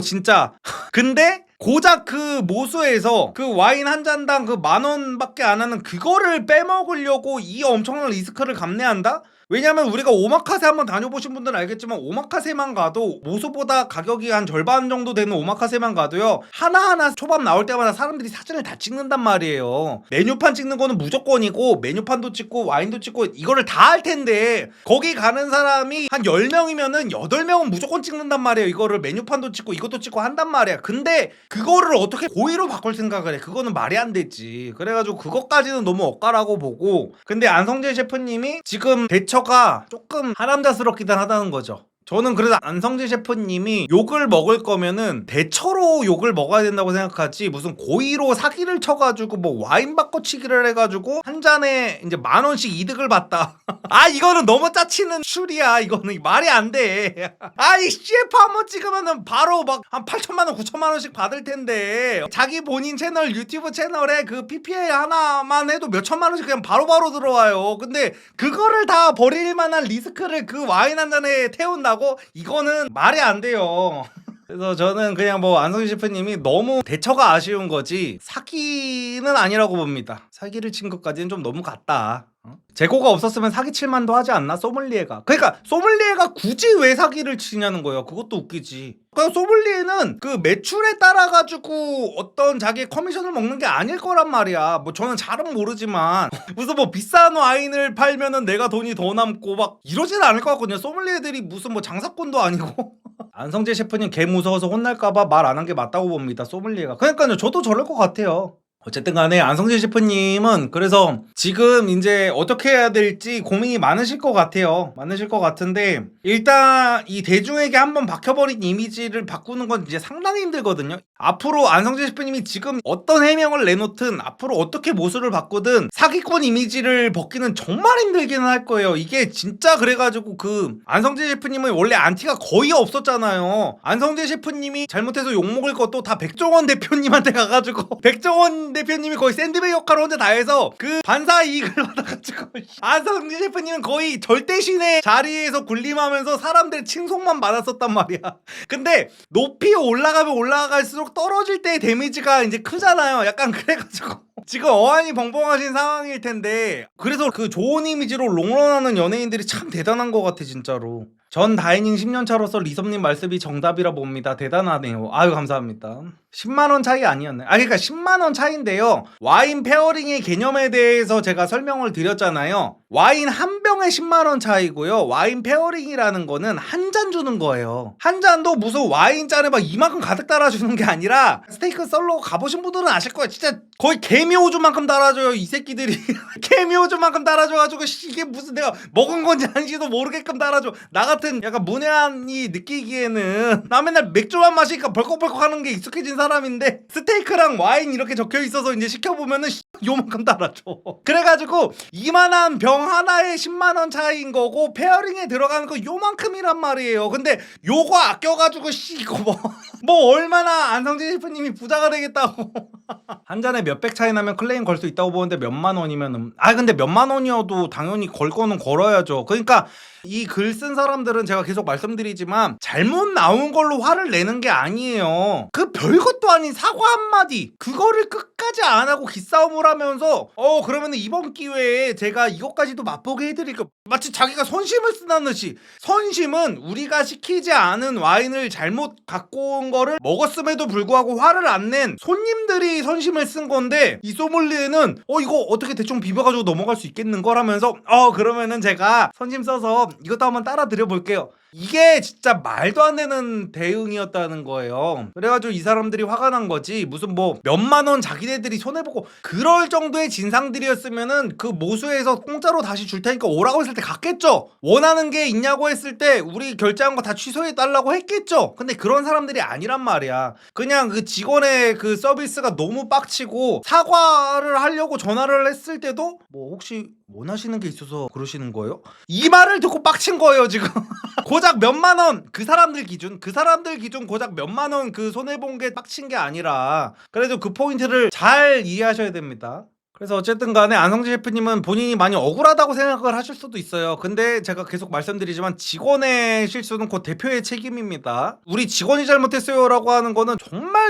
진짜. 근데 고작 그 모수에서 그 와인 한 잔당 그 10,000원밖에 안 하는 그거를 빼먹으려고 이 엄청난 리스크를 감내한다? 왜냐면 우리가 오마카세 한번 다녀보신 분들은 알겠지만 오마카세만 가도 모수보다 가격이 한 절반 정도 되는 오마카세만 가도요 하나하나 초밥 나올 때마다 사람들이 사진을 다 찍는단 말이에요. 메뉴판 찍는 거는 무조건이고 메뉴판도 찍고 와인도 찍고 이거를 다 할 텐데 거기 가는 사람이 한 10명이면은 8명은 무조건 찍는단 말이에요. 이거를 메뉴판도 찍고 이것도 찍고 한단 말이야. 근데 그거를 어떻게 고의로 바꿀 생각을 해. 그거는 말이 안 되지. 그래가지고 그것까지는 너무 억까라고 보고 근데 안성재 셰프님이 지금 대처가 조금 하남자스럽기도 하다는 거죠. 저는 그래서 안성재 셰프님이 욕을 먹을 거면은 대처로 욕을 먹어야 된다고 생각하지 무슨 고의로 사기를 쳐가지고 뭐 와인 바꿔치기를 해가지고 한 잔에 이제 10,000원씩 이득을 봤다. 이거는 너무 짜치는 술이야. 이거는 말이 안 돼. 이 CF 한번 찍으면은 바로 막 한 8,000만원 9,000만원씩 받을 텐데 자기 본인 채널 유튜브 채널에 그 PPL 하나만 해도 몇 천만원씩 그냥 바로바로 들어와요. 근데 그거를 다 버릴 만한 리스크를 그 와인 한 잔에 태운다고? 이거는 말이 안 돼요. 그래서 저는 그냥 뭐 안성재 셰프님이 너무 대처가 아쉬운 거지 사기는 아니라고 봅니다. 사기를 친 것까지는 좀 너무 같다. 재고가 없었으면 사기칠 만도 하지 않나? 소믈리에가. 그러니까 소믈리에가 굳이 왜 사기를 치냐는 거예요. 그것도 웃기지. 그러니까 소믈리에는 그 매출에 따라 가지고 어떤 자기의 커미션을 먹는 게 아닐 거란 말이야. 뭐 저는 잘은 모르지만 무슨 뭐 비싼 와인을 팔면은 내가 돈이 더 남고 막 이러진 않을 것 같거든요. 소믈리에들이 무슨 뭐 장사꾼도 아니고 안성재 셰프님 개 무서워서 혼날까봐 말 안 한 게 맞다고 봅니다. 소믈리에가. 그러니까요. 저도 저럴 것 같아요. 어쨌든 간에 안성재 셰프님은 그래서 지금 이제 어떻게 해야 될지 고민이 많으실 것 같아요. 많으실 것 같은데 일단 이 대중에게 한번 박혀버린 이미지를 바꾸는 건 이제 상당히 힘들거든요. 앞으로 안성재 셰프님이 지금 어떤 해명을 내놓든 앞으로 어떻게 모습을 바꾸든 사기꾼 이미지를 벗기는 정말 힘들기는 할 거예요. 이게 진짜 그래가지고 그 안성재 셰프님은 원래 안티가 거의 없었잖아요. 안성재 셰프님이 잘못해서 욕먹을 것도 다 백종원 대표님한테 가가지고 백종원 대표님이 거의 샌드백 역할을 혼자 다 해서 그 반사 이익을 받아가지고 안성재 셰프님은 거의 절대신의 자리에서 군림하면서 사람들의 칭송만 받았었단 말이야. 근데 높이 올라가면 올라갈수록 떨어질 때의 데미지가 이제 크잖아요. 약간 그래가지고 지금 어안이 벙벙하신 상황일 텐데 그래서 그 좋은 이미지로 롱런하는 연예인들이 참 대단한 것 같아 진짜로. 전 다이닝 10년차로서 리섭님 말씀이 정답이라 봅니다. 대단하네요. 아유 감사합니다. 10만원 차이 아니었네. 그러니까 10만원 차이인데요. 와인 페어링의 개념에 대해서 제가 설명을 드렸잖아요. 와인 한 병에 10만원 차이고요. 와인 페어링이라는 거는 한 잔 주는 거예요. 한 잔도 무슨 와인잔에 막 이만큼 가득 따라주는 게 아니라 스테이크 썰러 가보신 분들은 아실 거예요. 진짜 거의 개미오줌만큼 따라줘요. 이 새끼들이. 개미오줌만큼 따라줘가지고 이게 무슨 내가 먹은 건지 아닌지도 모르게끔 따라줘. 나 같은 약간 문외한이 느끼기에는 나 맨날 맥주만 마시니까 벌컥벌컥 하는 게 익숙해진 사람인데 스테이크랑 와인 이렇게 적혀 있어서 이제 시켜보면은 요만큼 따라줘. 그래가지고 이만한 병 하나에 10만원 차이인 거고 페어링에 들어가는 거 요만큼이란 말이에요. 근데 요거 아껴가지고 이거 뭐 얼마나 안성재 셰프님이 부자가 되겠다고. 한 잔에 몇백 차이 나면 클레임 걸 수 있다고 보는데 몇만 원이면은 근데 몇만 원이어도 당연히 걸 거는 걸어야죠. 그러니까 이 글 쓴 사람들은 제가 계속 말씀드리지만 잘못 나온 걸로 화를 내는 게 아니에요. 그 별것도 아닌 사과 한마디 그거를 끝까지 안 하고 기싸움을 하면서 그러면 이번 기회에 제가 이것까지도 맛보게 해드릴게요. 마치 자기가 선심을 쓴다는 듯이. 선심은 우리가 시키지 않은 와인을 잘못 갖고 온 거를 먹었음에도 불구하고 화를 안 낸 손님들이 선심을 쓴 건데 이 소믈리에는 이거 어떻게 대충 비벼가지고 넘어갈 수 있겠는걸 하면서 그러면은 제가 선심 써서 이것도 한번 따라 드려볼게요. 이게 진짜 말도 안 되는 대응이었다는 거예요. 그래가지고 이 사람들이 화가 난 거지. 무슨 뭐 몇만 원 자기네들이 손해보고 그럴 정도의 진상들이었으면은 그 모수에서 공짜로 다시 줄 테니까 오라고 했을 때 갔겠죠. 원하는 게 있냐고 했을 때 우리 결제한 거 다 취소해달라고 했겠죠. 근데 그런 사람들이 아니란 말이야. 그냥 그 직원의 그 서비스가 너무 빡치고 사과를 하려고 전화를 했을 때도 뭐 혹시 원하시는 게 있어서 그러시는 거예요? 이 말을 듣고 빡친 거예요 지금. 고작 몇만 원, 그 사람들 기준 고작 몇만 원 그 손해본 게 빡친 게 아니라 그래도 그 포인트를 잘 이해하셔야 됩니다. 그래서 어쨌든 간에 안성재 셰프님은 본인이 많이 억울하다고 생각을 하실 수도 있어요. 근데 제가 계속 말씀드리지만 직원의 실수는 곧 대표의 책임입니다. 우리 직원이 잘못했어요 라고 하는 거는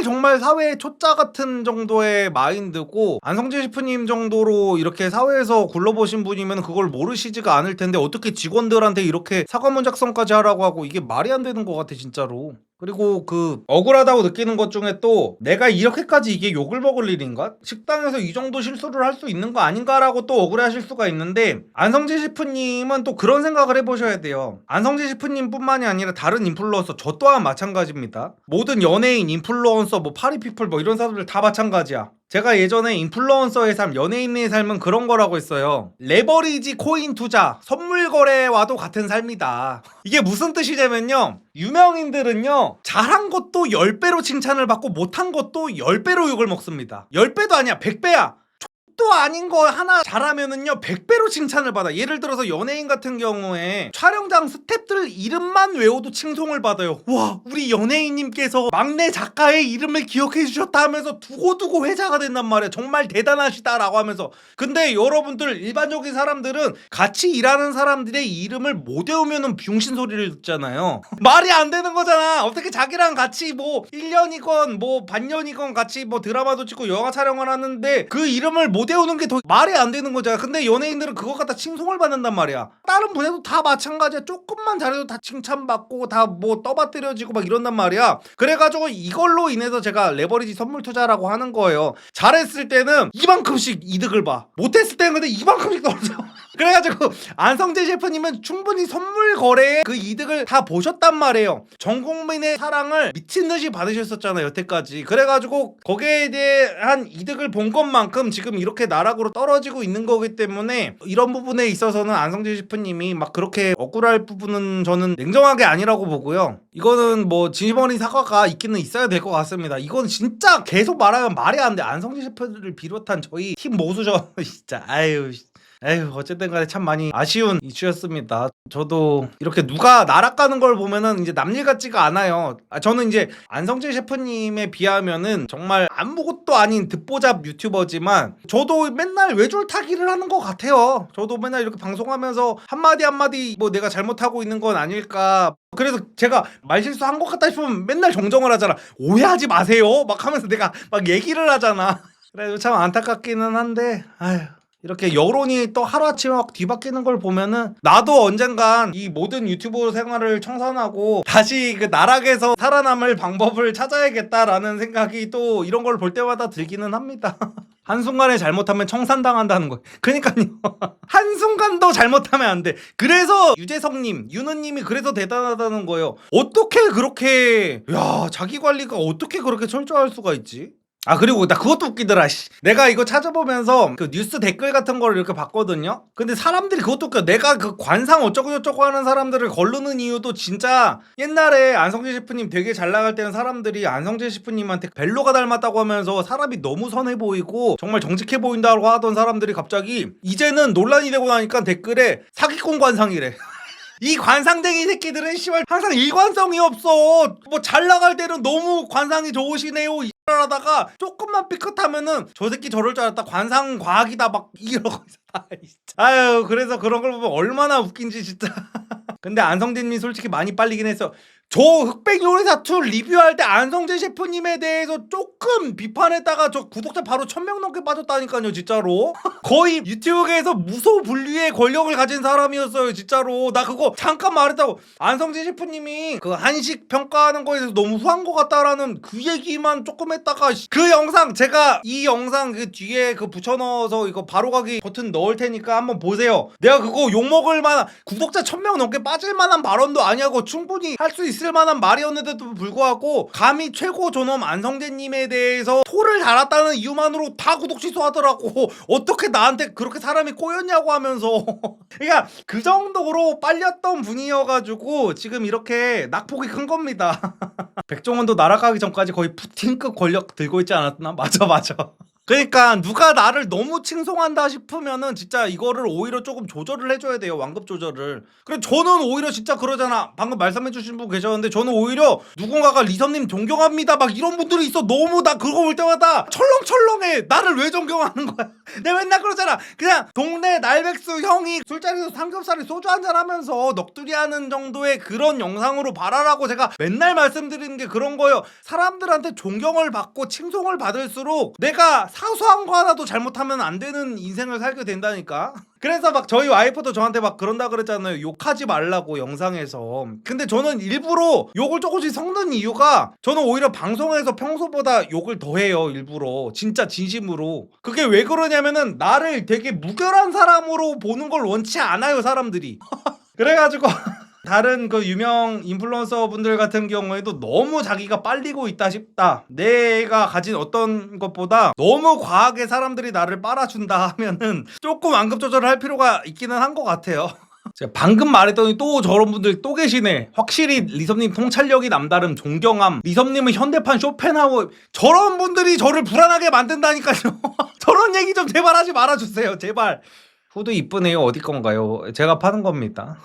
정말 사회의 초짜 같은 정도의 마인드고 안성재 셰프님 정도로 이렇게 사회에서 굴러보신 분이면 그걸 모르시지가 않을 텐데 어떻게 직원들한테 이렇게 사과문 작성까지 하라고 하고 이게 말이 안 되는 것 같아 진짜로. 그리고 그 억울하다고 느끼는 것 중에 또 내가 이렇게까지 이게 욕을 먹을 일인가? 식당에서 이 정도 실수를 할 수 있는 거 아닌가라고 또 억울해하실 수가 있는데 안성재 셰프님은 또 그런 생각을 해보셔야 돼요. 안성재 셰프님 뿐만이 아니라 다른 인플루언서 저 또한 마찬가지입니다. 모든 연예인, 인플루언서, 뭐 파리피플 뭐 이런 사람들 다 마찬가지야. 제가 예전에 인플루언서의 삶, 연예인의 삶은 그런 거라고 했어요. 레버리지 코인 투자, 선물 거래와도 같은 삶이다. 이게 무슨 뜻이냐면요. 유명인들은요. 잘한 것도 10배로 칭찬을 받고 못한 것도 10배로 욕을 먹습니다. 10배도 아니야. 100배야. 또 아닌 거 하나 잘하면은요 100배로 칭찬을 받아. 예를 들어서 연예인 같은 경우에 촬영장 스태프들 이름만 외워도 칭송을 받아요. 와 우리 연예인님께서 막내 작가의 이름을 기억해 주셨다 하면서 두고두고 회자가 된단 말이야. 정말 대단하시다 라고 하면서. 근데 여러분들 일반적인 사람들은 같이 일하는 사람들의 이름을 못 외우면은 병신 소리를 듣잖아요. 말이 안 되는 거잖아. 어떻게 자기랑 같이 뭐 1년이건 뭐 반년이건 같이 뭐 드라마도 찍고 영화 촬영을 하는데 그 이름을 못 무대오는 게 더 말이 안 되는 거잖아. 근데 연예인들은 그것 갖다 칭송을 받는단 말이야. 다른 분야도 다 마찬가지야. 조금만 잘해도 다 칭찬받고 다 뭐 떠받들여지고 막 이런단 말이야. 그래가지고 이걸로 인해서 제가 레버리지 선물 투자라고 하는 거예요. 잘했을 때는 이만큼씩 이득을 봐. 못했을 때는 근데 이만큼씩 떨어져. 그래가지고 안성재 셰프님은 충분히 선물 거래에 그 이득을 다 보셨단 말이에요. 전 국민의 사랑을 미친 듯이 받으셨었잖아요, 여태까지. 그래가지고 거기에 대한 이득을 본 것만큼 지금 이렇게 나락으로 떨어지고 있는 거기 때문에 이런 부분에 있어서는 안성재 셰프님이 막 그렇게 억울할 부분은 저는 냉정하게 아니라고 보고요. 이거는 뭐 진심 어린 사과가 있기는 있어야 될 것 같습니다. 이건 진짜 계속 말하면 말이 안 돼. 안성재 셰프를 비롯한 저희 팀 모수죠. 진짜 에휴 어쨌든 간에 참 많이 아쉬운 이슈였습니다. 저도 이렇게 누가 나락가는 걸 보면은 이제 남일 같지가 않아요. 저는 이제 안성재 셰프님에 비하면은 정말 아무것도 아닌 듣보잡 유튜버지만 저도 맨날 외줄타기를 하는 것 같아요. 저도 맨날 이렇게 방송하면서 한마디 뭐 내가 잘못하고 있는 건 아닐까. 그래서 제가 말실수한 것 같다 싶으면 맨날 정정을 하잖아. 오해하지 마세요 막 하면서 내가 막 얘기를 하잖아. 그래서 참 안타깝기는 한데 아휴, 이렇게 여론이 또 하루아침에 막 뒤바뀌는 걸 보면은 나도 언젠간 이 모든 유튜브 생활을 청산하고 다시 그 나락에서 살아남을 방법을 찾아야겠다라는 생각이 또 이런 걸 볼 때마다 들기는 합니다. 한순간에 잘못하면 청산당한다는 거예요. 그러니까요. 한순간도 잘못하면 안 돼. 그래서 유재석님, 윤우님이 그래서 대단하다는 거예요. 어떻게 그렇게 자기 관리가 어떻게 그렇게 철저할 수가 있지? 그리고 나 그것도 웃기더라. 내가 이거 찾아보면서 그 뉴스 댓글 같은 거를 이렇게 봤거든요. 근데 사람들이 그것도 웃겨. 내가 그 관상 어쩌고저쩌고 하는 사람들을 거르는 이유도 진짜 옛날에 안성재 셰프님 되게 잘 나갈 때는 사람들이 안성재 셰프님한테 벨로가 닮았다고 하면서 사람이 너무 선해 보이고 정말 정직해 보인다고 하던 사람들이 갑자기 이제는 논란이 되고 나니까 댓글에 사기꾼 관상이래. 이 관상쟁이 새끼들은 씨발 항상 일관성이 없어. 뭐 잘 나갈 때는 너무 관상이 좋으시네요 하다가 조금만 삐끗하면은 저 새끼 저럴 줄 알았다, 관상 과학이다 막 이러고 있어. 아유, 그래서 그런 걸 보면 얼마나 웃긴지 진짜. 근데 안성재님이 솔직히 많이 빨리긴 했어. 저 흑백 요리사 2 리뷰할 때 안성재 셰프님에 대해서 조금 비판했다가 저 구독자 바로 1000명 넘게 빠졌다니까요, 진짜로. 거의 유튜브계에서 무소 분류의 권력을 가진 사람이었어요, 진짜로. 나 그거 잠깐 말했다고. 안성재 셰프님이 그 한식 평가하는 거에 대해서 너무 후한 것 같다라는 그 얘기만 조금 했다가 그 영상 제가 이 영상 그 뒤에 그 붙여넣어서 이거 바로가기 버튼 넣을 테니까 한번 보세요. 내가 그거 욕먹을 만한, 구독자 1000명 넘게 빠질 만한 발언도 아니하고 충분히 할 수 있을 만한 말이었는데도 불구하고 감히 최고 존엄 안성재님에 대해서 토를 달았다는 이유만으로 다 구독 취소하더라고. 어떻게 나한테 그렇게 사람이 꼬였냐고 하면서. 그러니까 그 정도로 빨렸던 분이어가지고 지금 이렇게 낙폭이 큰 겁니다. 백종원도 날아가기 전까지 거의 푸틴급 권력 들고 있지 않았나? 맞아. 그러니까 누가 나를 너무 칭송한다 싶으면은 진짜 이거를 오히려 조금 조절을 해줘야 돼요. 완급 조절을. 그래 저는 오히려 진짜 그러잖아. 방금 말씀해주신 분 계셨는데 저는 오히려 누군가가 리선님 존경합니다 막 이런 분들이 있어. 너무 나 그거 볼 때마다 철렁철렁해. 나를 왜 존경하는 거야? 내가 맨날 그러잖아. 그냥 동네 날백수 형이 술자리에서 삼겹살에 소주 한잔 하면서 넋두리 하는 정도의 그런 영상으로 봐라라고 제가 맨날 말씀드리는 게 그런 거예요. 사람들한테 존경을 받고 칭송을 받을수록 내가 사소한 거 하나도 잘못하면 안 되는 인생을 살게 된다니까. 그래서 막 저희 와이프도 저한테 막 그런다 그랬잖아요. 욕하지 말라고 영상에서. 근데 저는 일부러 욕을 조금씩 섞는 이유가 저는 오히려 방송에서 평소보다 욕을 더 해요. 일부러. 진짜 진심으로. 그게 왜 그러냐면은 나를 되게 무결한 사람으로 보는 걸 원치 않아요, 사람들이. 그래가지고 다른 그 유명 인플루언서 분들 같은 경우에도 너무 자기가 빨리고 있다 싶다, 내가 가진 어떤 것보다 너무 과하게 사람들이 나를 빨아준다 하면은 조금 완급 조절을 할 필요가 있기는 한 것 같아요. 제가 방금 말했더니 또 저런 분들 또 계시네. 확실히 리섭님 통찰력이 남다름, 존경함. 리섭님은 현대판 쇼펜하우어. 저런 분들이 저를 불안하게 만든다니까요. 저런 얘기 좀 제발 하지 말아주세요, 제발. 후드 이쁘네요. 어디 건가요? 제가 파는 겁니다.